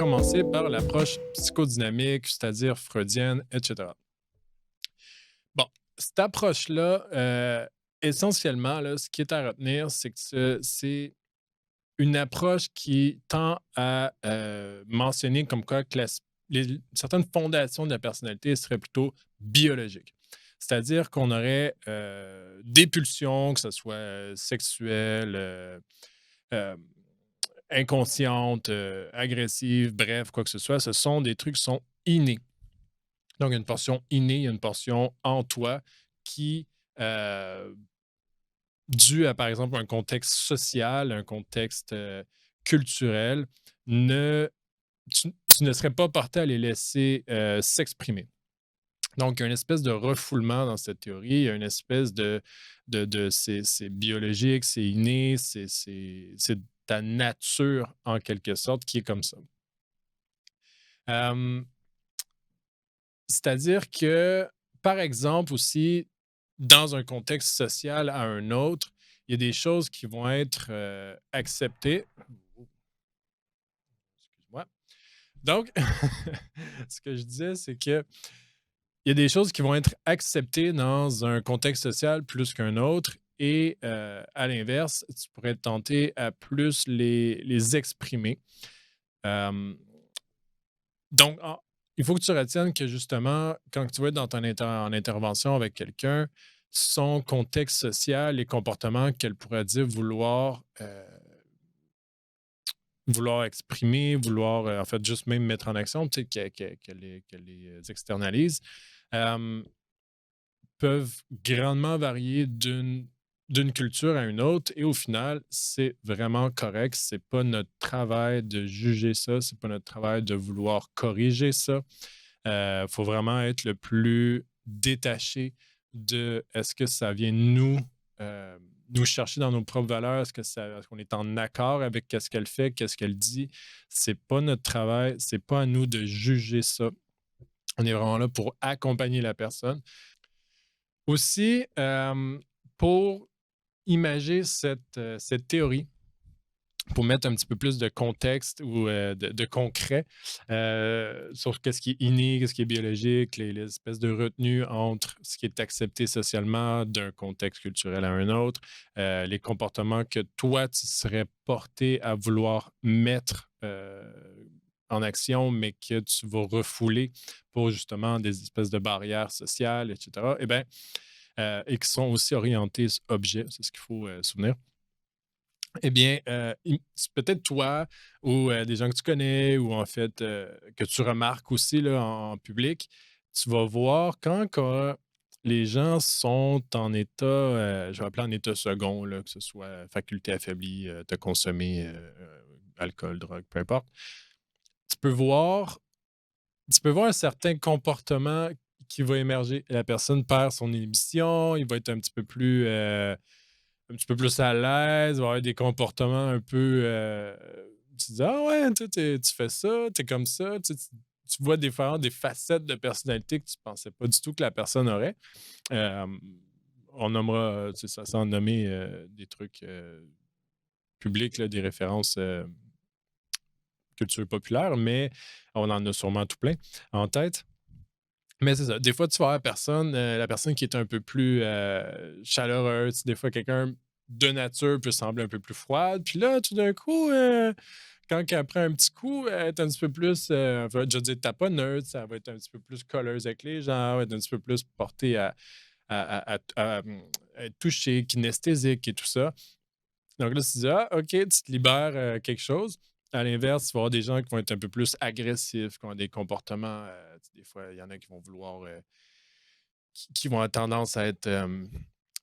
commencer par l'approche psychodynamique, c'est-à-dire freudienne, etc. Bon, cette approche-là, essentiellement, là, ce qui est à retenir, c'est que c'est une approche qui tend à mentionner comme quoi que certaines fondations de la personnalité seraient plutôt biologiques. C'est-à-dire qu'on aurait des pulsions, que ce soit sexuelles, euh, inconscientes, agressives, bref, quoi que ce soit. Ce sont des trucs qui sont innés. Donc, il y a une portion innée, il y a une portion en toi qui, euh, dû à, par exemple, un contexte social, un contexte culturel, ne, tu ne serais pas porté à les laisser s'exprimer. Donc, il y a une espèce de refoulement dans cette théorie, il y a une espèce c'est biologique, c'est inné, c'est ta nature en quelque sorte qui est comme ça. Euh, C'est-à-dire que, par exemple, aussi, dans un contexte social à un autre, il y a des choses qui vont être acceptées. Excuse-moi. Donc, ce que je disais, c'est que il y a des choses qui vont être acceptées dans un contexte social plus qu'un autre. Et à l'inverse, tu pourrais être tenté à plus les exprimer. Euh, donc, il faut que tu retiennes que justement, quand tu vas être dans en intervention avec quelqu'un, son contexte social, les comportements qu'elle pourrait dire vouloir exprimer, vouloir en fait juste même mettre en action, tu sais, qu'elle les externalise, euh, peuvent grandement varier d'une culture à une autre et au final, c'est vraiment correct. C'est pas notre travail de juger ça, c'est pas notre travail de vouloir corriger ça. Faut vraiment être le plus détaché de est-ce que ça vient euh, nous chercher dans nos propres valeurs? Est-ce qu'on est en accord avec ce qu'elle fait, qu'est-ce qu'elle dit? C'est pas notre travail, c'est pas à nous de juger ça. On est vraiment là pour accompagner la personne. Aussi, pour imager cette théorie, pour mettre un petit peu plus de contexte ou de concret sur qu'est-ce qui est inné, qu'est-ce qui est biologique, les espèces de retenues entre ce qui est accepté socialement d'un contexte culturel à un autre, les comportements que toi, tu serais porté à vouloir mettre en action, mais que tu vas refouler pour justement des espèces de barrières sociales, etc. Eh bien, et qui sont aussi orientés objets, c'est ce qu'il faut souvenir. Eh bien, c'est peut-être toi ou des gens que tu connais ou en fait que tu remarques aussi là, en public, tu vas voir quand les gens sont en état, je vais appeler en état second, là, que ce soit faculté affaiblie, de consommer alcool, drogue, peu importe, tu peux voir, tu peux voir un certain comportement qui va émerger. La personne perd son inhibition, il va être un petit peu plus à l'aise, va avoir des comportements un peu. Tu te dis, ah ouais, toi, tu fais ça, t'es comme ça. Tu vois des facettes de personnalité que tu pensais pas du tout que la personne aurait. Euh, on nommera, tu sais, ça sans nommer des trucs publics, là, des références culture populaire, mais on en a sûrement tout plein en tête. Mais c'est ça. Des fois, tu vas voir la personne qui est un peu plus chaleureuse. Des fois, quelqu'un de nature peut sembler un peu plus froide. Puis là, tout d'un coup, quand elle prend un petit coup, elle est un petit peu plus, je veux dire, t'as pas neutre, ça va être un petit peu plus colleuse avec les gens, elle va être un petit peu plus portée à être touchée, kinesthésique et tout ça. Donc là, tu te dis, ah, OK, tu te libères quelque chose. À l'inverse, tu vas avoir des gens qui vont être un peu plus agressifs, qui ont des comportements. Des fois, il y en a qui vont vouloir, qui vont avoir tendance à être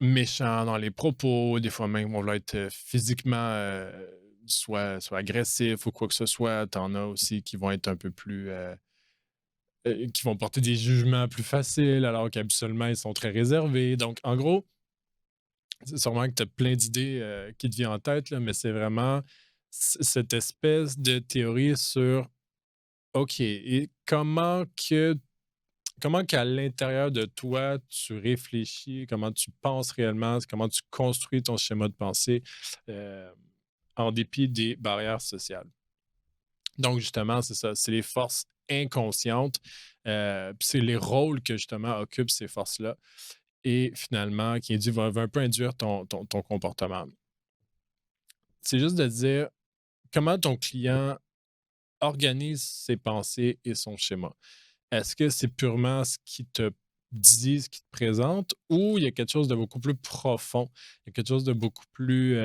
méchants dans les propos. Des fois même, ils vont vouloir être physiquement soit agressifs ou quoi que ce soit. T'en as aussi qui vont être un peu plus. Qui vont porter des jugements plus faciles, alors qu'habituellement, ils sont très réservés. Donc, en gros, c'est sûrement que tu as plein d'idées qui te viennent en tête, là, mais c'est vraiment cette espèce de théorie sur OK, et comment qu'à l'intérieur de toi, tu réfléchis, comment tu penses réellement, comment tu construis ton schéma de pensée euh, en dépit des barrières sociales. Donc, justement, c'est ça, c'est les forces inconscientes, puis c'est les rôles que, justement, occupent ces forces-là et finalement, qui va un peu induire ton comportement. C'est juste de dire comment ton client organise ses pensées et son schéma. Est-ce que c'est purement ce qu'il te dit, ce qu'il te présente, ou il y a quelque chose de beaucoup plus profond, il y a quelque chose de beaucoup plus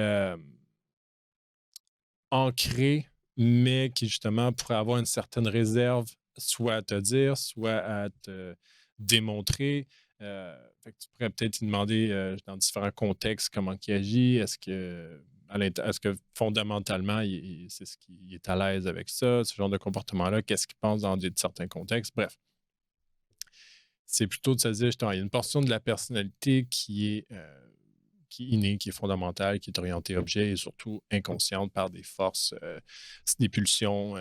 ancré, mais qui justement pourrait avoir une certaine réserve, soit à te dire, soit à te démontrer. Fait que tu pourrais peut-être lui demander dans différents contextes comment il agit. Est-ce que fondamentalement, c'est ce qu'il est à l'aise avec ça, ce genre de comportement-là? Qu'est-ce qu'il pense dans certains contextes? Bref, c'est plutôt de se dire, justement, il y a une portion de la personnalité qui est innée, qui est fondamentale, qui est orientée objet et surtout inconsciente par des forces, des pulsions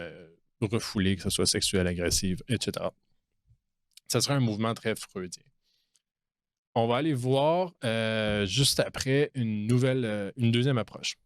refoulées, que ce soit sexuelles, agressives, etc. Ça serait un mouvement très freudien. On va aller voir juste après une deuxième approche.